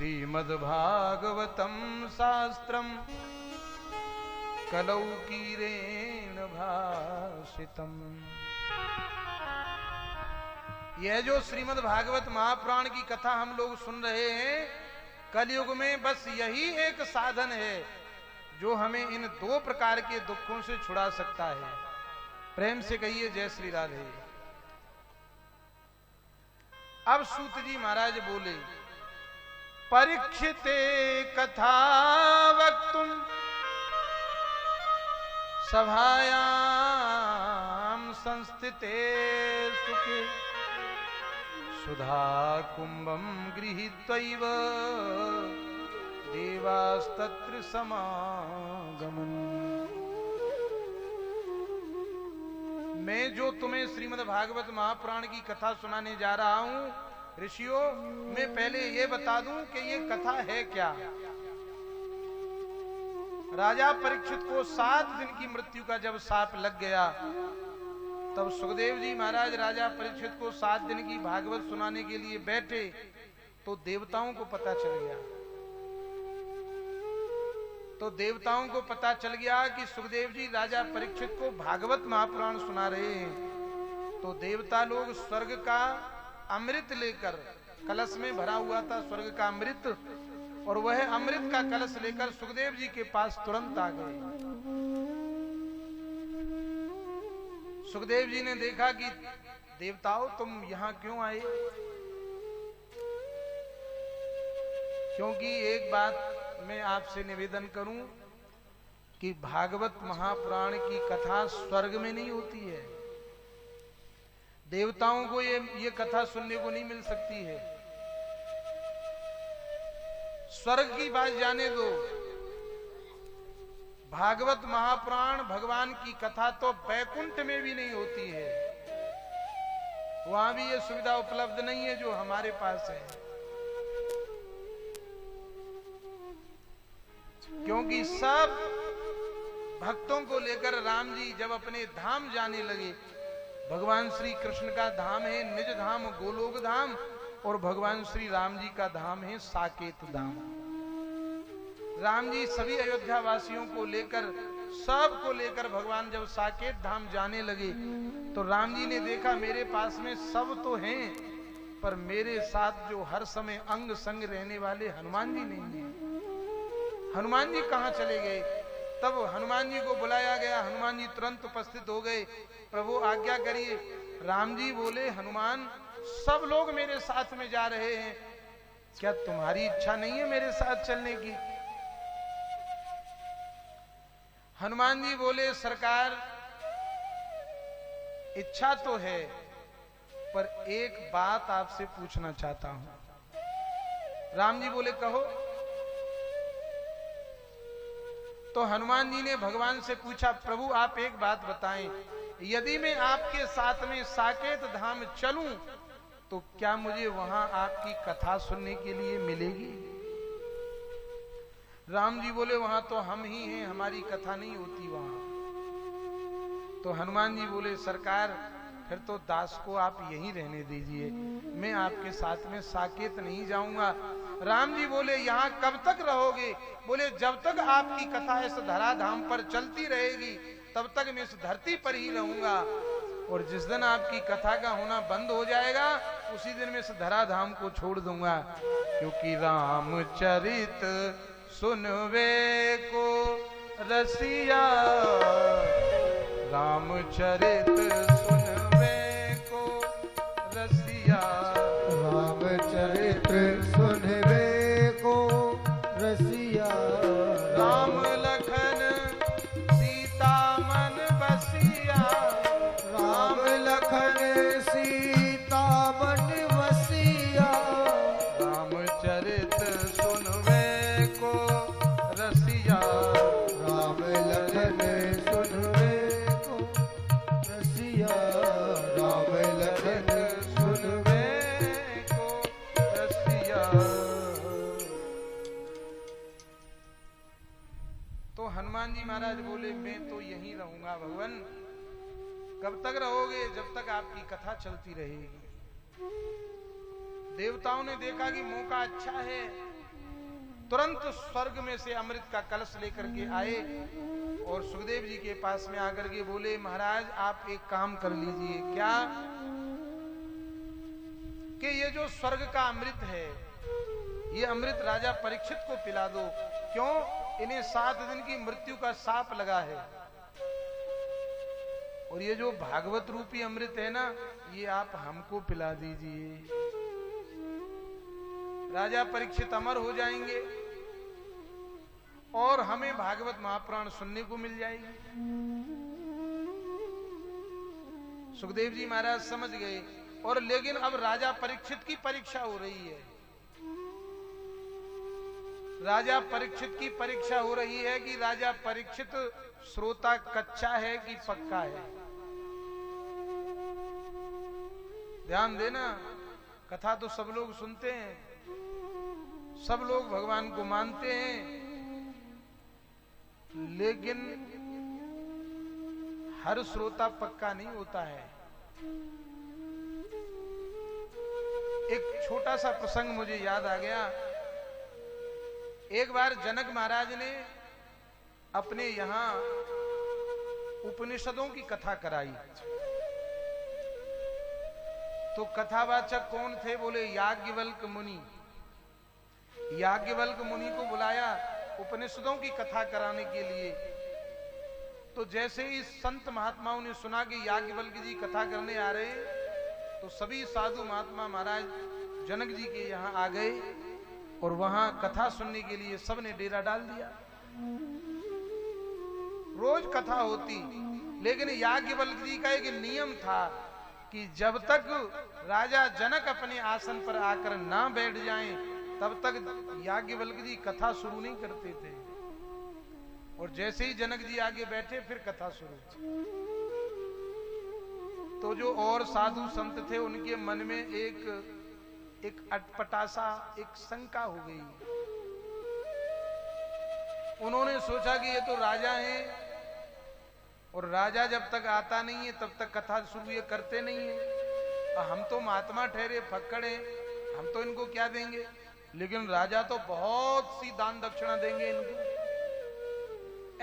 श्रीमद्भागवतम शास्त्रम कलौ कीरेण भाषितम। यह जो श्रीमद् भागवत महापुराण की कथा हम लोग सुन रहे हैं, कलयुग में बस यही एक साधन है जो हमें इन दो प्रकार के दुखों से छुड़ा सकता है। प्रेम से कहिए जय श्री राधे। अब सूत जी महाराज बोले, परीक्षिते कथा वक्तुम सभायाम संस्थिते सुखे सुधा कुंभम गृहीत्वैव देवास्तत्र समागमन्। मैं जो तुम्हें श्रीमद् भागवत महापुराण की कथा सुनाने जा रहा हूं, ऋषियों, मैं पहले ये बता दूं कि ये कथा है क्या। राजा परीक्षित को 7 दिन की मृत्यु का जब शाप लग गया, तब सुखदेव जी महाराज राजा परीक्षित को 7 दिन की भागवत सुनाने के लिए बैठे, तो देवताओं को पता चल गया। तो देवताओं को पता चल गया कि सुखदेव जी राजा परीक्षित को भागवत महापुराण सुना रहे हैं। तो देवता लोग स्वर्ग का अमृत लेकर, कलश में भरा हुआ था स्वर्ग का अमृत, और वह अमृत का कलश लेकर सुखदेव जी के पास तुरंत आ गए। सुखदेव जी ने देखा कि देवताओं तुम यहां क्यों आए, क्योंकि एक बात मैं आपसे निवेदन करूं कि भागवत महापुराण की कथा स्वर्ग में नहीं होती है। देवताओं को ये कथा सुनने को नहीं मिल सकती है। स्वर्ग की बात जाने दो, भागवत महापुराण भगवान की कथा तो बैकुंठ में भी नहीं होती है। वहां भी ये सुविधा उपलब्ध नहीं है जो हमारे पास है, क्योंकि सब भक्तों को लेकर राम जी जब अपने धाम जाने लगे, भगवान श्री कृष्ण का धाम है निज धाम गोलोक धाम, और भगवान श्री राम जी का धाम है साकेत धाम। राम जी सभी अयोध्या वासियों को लेकर, सबको लेकर भगवान जब साकेत धाम जाने लगे, तो राम जी ने देखा मेरे पास में सब तो हैं, पर मेरे साथ जो हर समय अंग संग रहने वाले हनुमान जी नहीं है। हनुमान जी कहां चले गए? तब हनुमान जी को बुलाया गया। हनुमान जी तुरंत उपस्थित हो गए। प्रभु आज्ञा करिए। राम जी बोले, हनुमान सब लोग मेरे साथ में जा रहे हैं, क्या तुम्हारी इच्छा नहीं है मेरे साथ चलने की? हनुमान जी बोले, सरकार इच्छा तो है, पर एक बात आपसे पूछना चाहता हूं। राम जी बोले, कहो। तो हनुमान जी ने भगवान से पूछा, प्रभु आप एक बात बताएं, यदि मैं आपके साथ में साकेत धाम चलूं तो क्या मुझे वहां आपकी कथा सुनने के लिए मिलेगी? राम जी बोले, वहां तो हम ही हैं, हमारी कथा नहीं होती वहां। तो हनुमान जी बोले, सरकार फिर तो दास को आप यहीं रहने दीजिए, मैं आपके साथ में साकेत नहीं जाऊंगा। राम जी बोले, यहाँ कब तक रहोगे? बोले, जब तक आपकी कथा इस धराधाम पर चलती रहेगी तब तक मैं इस धरती पर ही रहूंगा, और जिस दिन आपकी कथा का होना बंद हो जाएगा उसी दिन मैं इस धराधाम को छोड़ दूंगा। क्योंकि रामचरित सुनवे को रसिया, रामचरित सुनवे को रसिया, रामचरित सुनवे को रसिया, राम लखन सीता मन बसिया, राम लखन सीता मन बसिया, रामचरित सुनवे को रसिया, राम लखन सुनवे को रसिया, राम लखन सुनवे को रसिया। तो हनुमान जी महाराज बोले, मैं तो यहीं रहूंगा भगवान। कब तक रहोगे? जब तक आपकी कथा चलती रहेगी। देवताओं ने देखा कि मौका अच्छा है, तुरंत स्वर्ग में से अमृत का कलश लेकर के आए और सुखदेव जी के पास में आकर के बोले, महाराज आप एक काम कर लीजिए। क्या? कि ये जो स्वर्ग का अमृत है, ये अमृत राजा परीक्षित को पिला दो। क्यों? इन्हें 7 दिन की मृत्यु का शाप लगा है। और ये जो भागवत रूपी अमृत है ना, ये आप हमको पिला दीजिए। राजा परीक्षित अमर हो जाएंगे और हमें भागवत महापुराण सुनने को मिल जाएगी। सुखदेव जी महाराज समझ गए। और लेकिन अब राजा परीक्षित की परीक्षा हो रही है। राजा परीक्षित की परीक्षा हो रही है कि राजा परीक्षित श्रोता कच्चा है कि पक्का है। ध्यान देना, कथा तो सब लोग सुनते हैं, सब लोग भगवान को मानते हैं, लेकिन हर श्रोता पक्का नहीं होता है। एक छोटा सा प्रसंग मुझे याद आ गया। एक बार जनक महाराज ने अपने यहां उपनिषदों की कथा कराई। तो कथावाचक कौन थे? बोले याज्ञवल्क्य मुनि। याज्ञवल्क्य मुनि को बुलाया उपनिषदों की कथा कराने के लिए। तो जैसे ही संत महात्माओं ने सुना कि याज्ञवल्क्य जी कथा करने आ रहे हैं, तो सभी साधु महात्मा महाराज जनक जी के यहाँ आ गए और वहां कथा सुनने के लिए सबने डेरा डाल दिया। रोज कथा होती, लेकिन याज्ञवल्क्य जी का एक नियम था कि जब तक राजा जनक अपने आसन पर आकर ना बैठ जाएं, तब तक याज्ञवल्क्य जी कथा शुरू नहीं करते थे। और जैसे ही जनक जी आगे बैठे, फिर कथा शुरू। तो जो और साधु संत थे, उनके मन में एक अटपटासा, एक शंका हो गई। उन्होंने सोचा कि ये तो राजा हैं, और राजा जब तक आता नहीं है तब तक कथा शुरू ये करते नहीं है। हम तो महात्मा ठहरे, फक्कड़ हैं, हम तो इनको क्या देंगे, लेकिन राजा तो बहुत सी दान दक्षिणा देंगे इनको।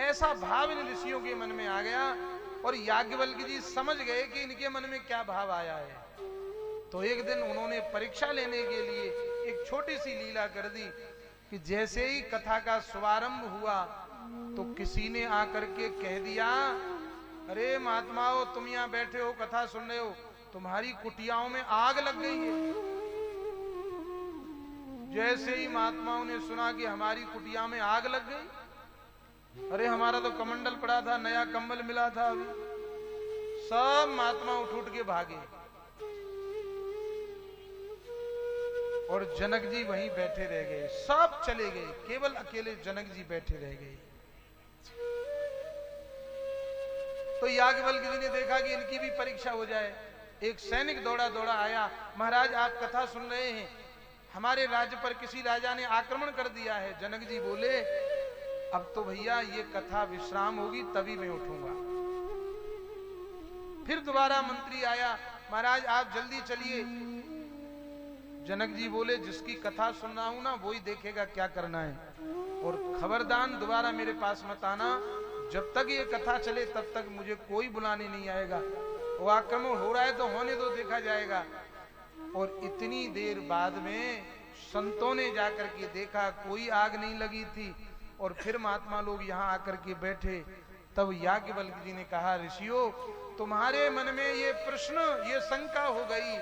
ऐसा भाव इन ऋषियों के मन में आ गया। और याज्ञवल्क्य जी समझ गए कि इनके मन में क्या भाव आया है। तो एक दिन उन्होंने परीक्षा लेने के लिए एक छोटी सी लीला कर दी कि जैसे ही कथा का शुभारंभ हुआ, तो किसी ने आकर के कह दिया, अरे महात्माओं, तुम यहाँ बैठे हो, कथा सुन रहे हो, तुम्हारी कुटियाओं में आग लग गई है। जैसे ही महात्माओं ने सुना कि हमारी कुटिया में आग लग गई, अरे हमारा तो कमंडल पड़ा था, नया कंबल मिला था अभी, सब महात्मा उठ के भागे। और जनक जी वहीं बैठे रह गए, सब चले गए, केवल अकेले जनक जी बैठे रह गए। तो याज्ञवल्क्य जी ने देखा कि इनकी भी परीक्षा हो जाए। एक सैनिक दौड़ा दौड़ा आया, महाराज आप कथा सुन रहे हैं, हमारे राज्य पर किसी राजा ने आक्रमण कर दिया है। जनक जी बोले, अब तो भैया ये कथा विश्राम होगी, तभी मैं उठूंगा। फिर दोबारा मंत्री आया, महाराज आप जल्दी चलिए। जनक जी बोले, जिसकी कथा सुन रहा हूं ना, वो ही देखेगा क्या करना है, और खबरदार दोबारा मेरे पास मत आना। जब तक ये कथा चले तब तक मुझे कोई बुलाने नहीं आएगा। वो आक्रमण हो रहा है तो होने दो, देखा जाएगा। और इतनी देर बाद में संतों ने जाकर के देखा, कोई आग नहीं लगी थी। और फिर महात्मा लोग यहाँ आकर के बैठे। तब याज्ञवल्क्य जी ने कहा, ऋषियों, तुम्हारे मन में ये प्रश्न, ये शंका हो गई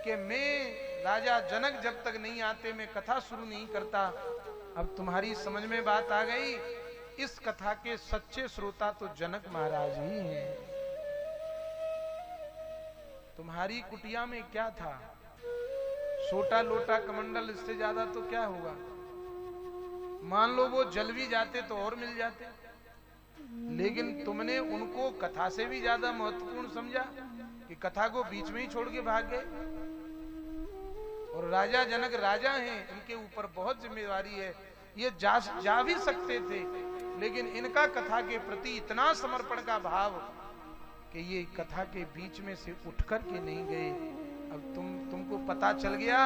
कि मैं राजा जनक जब तक नहीं आते मैं कथा शुरू नहीं करता। अब तुम्हारी समझ में बात आ गई। इस कथा के सच्चे श्रोता तो जनक महाराज ही हैं। तुम्हारी कुटिया में क्या था, छोटा लोटा कमंडल, इससे ज्यादा तो क्या होगा। मान लो वो जल भी जाते तो और मिल जाते, लेकिन तुमने उनको कथा से भी ज्यादा महत्वपूर्ण समझा कि कथा को बीच में ही छोड़ के भाग गए। और राजा जनक राजा हैं, इनके ऊपर बहुत जिम्मेदारी है, ये जा भी सकते थे, लेकिन इनका कथा के प्रति इतना समर्पण का भाव कि ये कथा के बीच में से उठ कर के नहीं गए। अब तुमको पता चल गया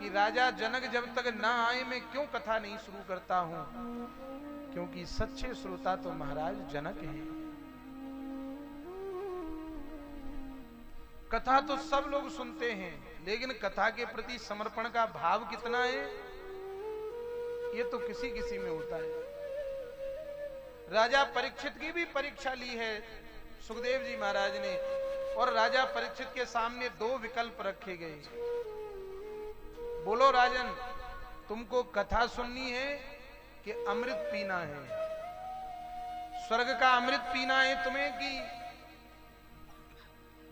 कि राजा जनक जब तक ना आए मैं क्यों कथा नहीं शुरू करता हूं, क्योंकि सच्चे श्रोता तो महाराज जनक हैं। कथा तो सब लोग सुनते हैं, लेकिन कथा के प्रति समर्पण का भाव कितना है ये तो किसी किसी में होता है। राजा परीक्षित की भी परीक्षा ली है सुखदेव जी महाराज ने, और राजा परीक्षित के सामने दो विकल्प रखे गए। बोलो राजन, तुमको कथा सुननी है कि अमृत पीना है? स्वर्ग का अमृत पीना है तुम्हें कि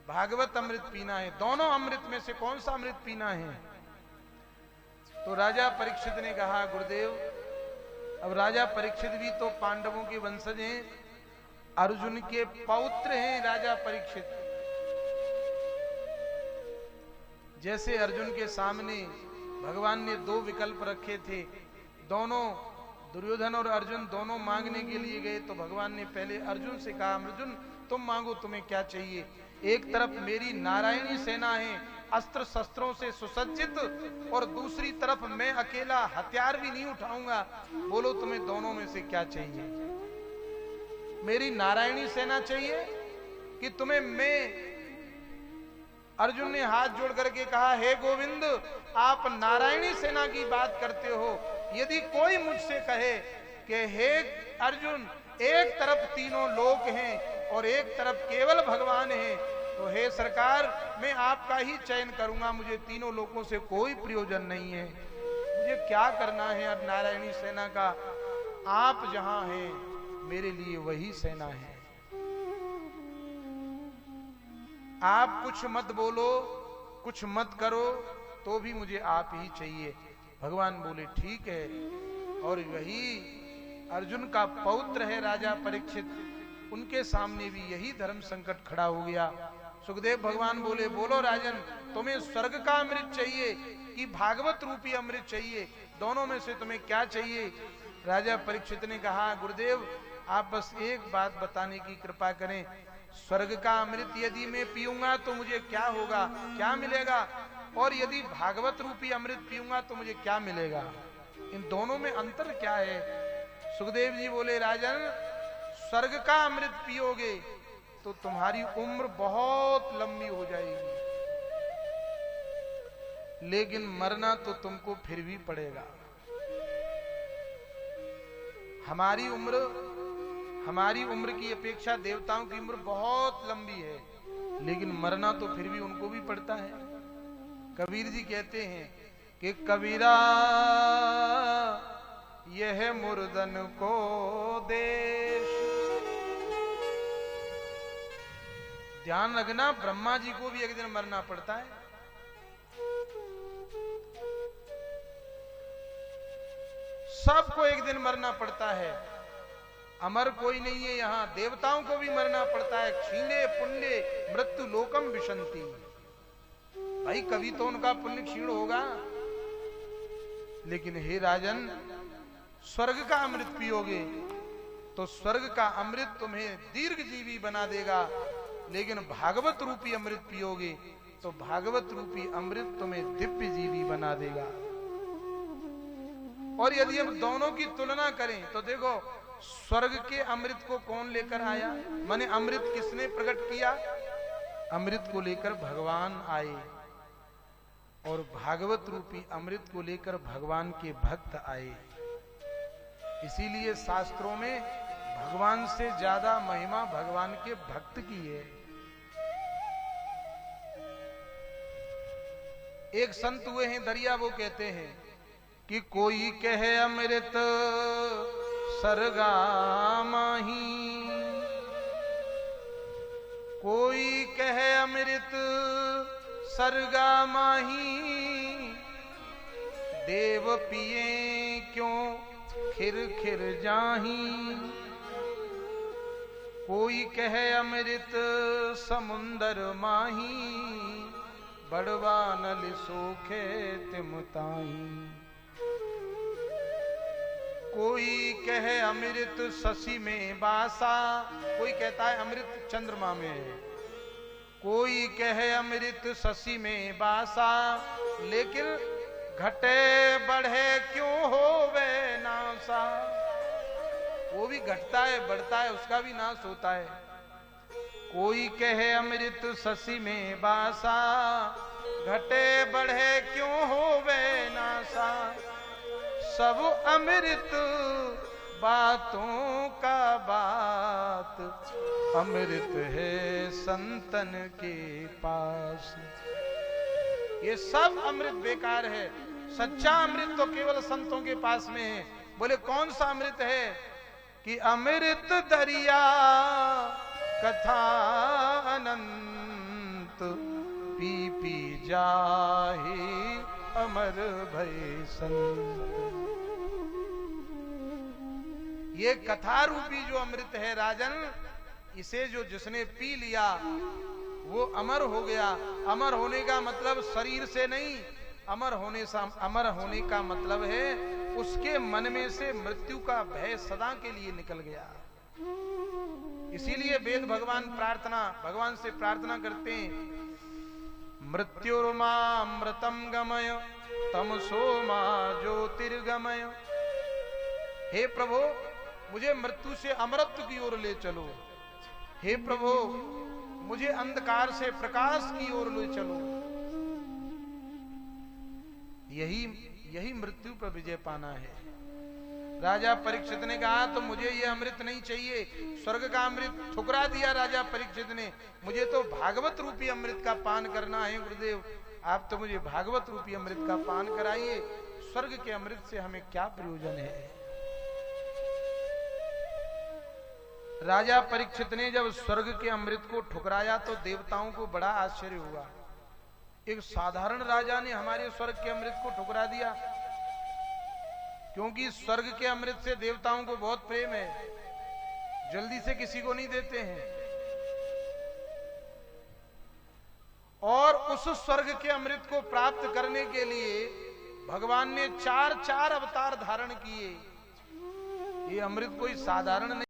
भागवत अमृत पीना है? दोनों अमृत में से कौन सा अमृत पीना है? तो राजा परीक्षित ने कहा गुरुदेव, अब राजा परीक्षित भी तो पांडवों के वंशज हैं, अर्जुन के पौत्र हैं राजा परीक्षित। जैसे अर्जुन के सामने भगवान ने दो विकल्प रखे थे, दोनों दुर्योधन और अर्जुन दोनों मांगने के लिए गए, तो भगवान ने पहले अर्जुन से कहा, अर्जुन तुम मांगो, तुम्हें क्या चाहिए? एक तरफ मेरी नारायणी सेना है अस्त्र शस्त्रों से सुसज्जित, और दूसरी तरफ मैं अकेला हथियार भी नहीं उठाऊंगा, बोलो तुम्हें दोनों में से क्या चाहिए? मेरी नारायणी सेना चाहिए कि तुम्हें मैं? अर्जुन ने हाथ जोड़ करके कहा, हे गोविंद, आप नारायणी सेना की बात करते हो, यदि कोई मुझसे कहे कि हे अर्जुन, एक तरफ तीनों लोक हैं और एक तरफ केवल भगवान है, तो हे सरकार, मैं आपका ही चयन करूंगा, मुझे तीनों लोकों से कोई प्रयोजन नहीं है, मुझे क्या करना है अब नारायणी सेना का? आप जहां हैं मेरे लिए वही सेना है। आप कुछ मत बोलो, कुछ मत करो, तो भी मुझे आप ही चाहिए। भगवान बोले ठीक है, और वही अर्जुन का पौत्र है राजा परीक्षित, उनके सामने भी यही धर्म संकट खड़ा हो गया। सुखदेव भगवान बोले, बोलो राजन, तुम्हें स्वर्ग का अमृत चाहिए कि भागवत रूपी अमृत चाहिए? दोनों में से तुम्हें क्या चाहिए? राजा परीक्षित ने कहा, गुरुदेव आप बस एक बात बताने की कृपा करें, स्वर्ग का अमृत यदि मैं पीऊंगा तो मुझे क्या होगा, क्या मिलेगा? और यदि भागवत रूपी अमृत पीऊंगा तो मुझे क्या मिलेगा? इन दोनों में अंतर क्या है? सुखदेव जी बोले, राजन, स्वर्ग का अमृत पियोगे तो तुम्हारी उम्र बहुत लंबी हो जाएगी, लेकिन मरना तो तुमको फिर भी पड़ेगा। हमारी उम्र की अपेक्षा देवताओं की उम्र बहुत लंबी है, लेकिन मरना तो फिर भी उनको भी पड़ता है। कबीर जी कहते हैं कि कबीरा यह मुर्दन को देश। ध्यान रखना, ब्रह्मा जी को भी एक दिन मरना पड़ता है। सबको एक दिन मरना पड़ता है, अमर कोई नहीं है यहां। देवताओं को भी मरना पड़ता है। क्षीणे पुण्य मृत्यु लोकम विशंति। भाई कभी तो उनका पुण्य क्षीण होगा, लेकिन हे राजन, स्वर्ग का अमृत पियोगे तो स्वर्ग का अमृत तुम्हें दीर्घ जीवी बना देगा, लेकिन भागवत रूपी अमृत पियोगे तो भागवत रूपी अमृत तुम्हें दिव्य जीवी बना देगा। और यदि हम दोनों की तुलना करें तो देखो, स्वर्ग के अमृत को कौन लेकर आया? माने अमृत किसने प्रकट किया? अमृत को लेकर भगवान आए, और भागवत रूपी अमृत को लेकर भगवान के भक्त आए। इसीलिए शास्त्रों में भगवान से ज्यादा महिमा भगवान के भक्त की है। एक संत हुए हैं दरिया, वो कहते हैं कि कोई कहे अमृत सरगा माही, कोई कहे अमृत सरगा माही, देव पिए क्यों खिर खिर जाही। कोई कहे अमृत समुंदर माही, बड़वा नल सोखे तिमताही। कोई कहे अमृत शशि में बासा, कोई कहता है अमृत चंद्रमा में है। कोई कहे अमृत शशि में बासा, लेकिन घटे बढ़े क्यों होवे नासा। वो भी घटता है बढ़ता है, उसका भी नाश होता है। कोई कहे अमृत शशि में बासा, घटे बढ़े क्यों होवे नासा। सब अमृत बातों का बात, अमृत है संतन के पास। ये सब अमृत बेकार है, सच्चा अमृत तो केवल संतों के पास में है। बोले कौन सा अमृत है? कि अमृत दरिया कथा अनंत, पी पी जाहि अमर भय संत। ये कथा रूपी जो अमृत है राजन, इसे जो जिसने पी लिया वो अमर हो गया। अमर होने का मतलब शरीर से नहीं, अमर होने का मतलब है उसके मन में से मृत्यु का भय सदा के लिए निकल गया। इसीलिए वेद भगवान से प्रार्थना करते हैं, मृत्युर्मामृतम गमय तमसो मा ज्योतिर्गमय। हे प्रभु मुझे मृत्यु से अमरत्व की ओर ले चलो। हे प्रभु मुझे अंधकार से प्रकाश की ओर ले चलो। यही मृत्यु पर विजय पाना है। राजा परीक्षित ने कहा तो मुझे ये अमृत नहीं चाहिए, स्वर्ग का अमृत ठुकरा दिया राजा परीक्षित ने। मुझे तो भागवत रूपी अमृत का पान करना है गुरुदेव, आप तो मुझे भागवत रूपी अमृत का पान कराइए। स्वर्ग के अमृत से हमें क्या प्रयोजन है। राजा परीक्षित ने जब स्वर्ग के अमृत को ठुकराया तो देवताओं को बड़ा आश्चर्य हुआ। एक साधारण राजा ने हमारे स्वर्ग के अमृत को ठुकरा दिया, क्योंकि स्वर्ग के अमृत से देवताओं को बहुत प्रेम है, जल्दी से किसी को नहीं देते हैं। और उस स्वर्ग के अमृत को प्राप्त करने के लिए भगवान ने 4 अवतार धारण किए। ये अमृत कोई साधारण नहीं।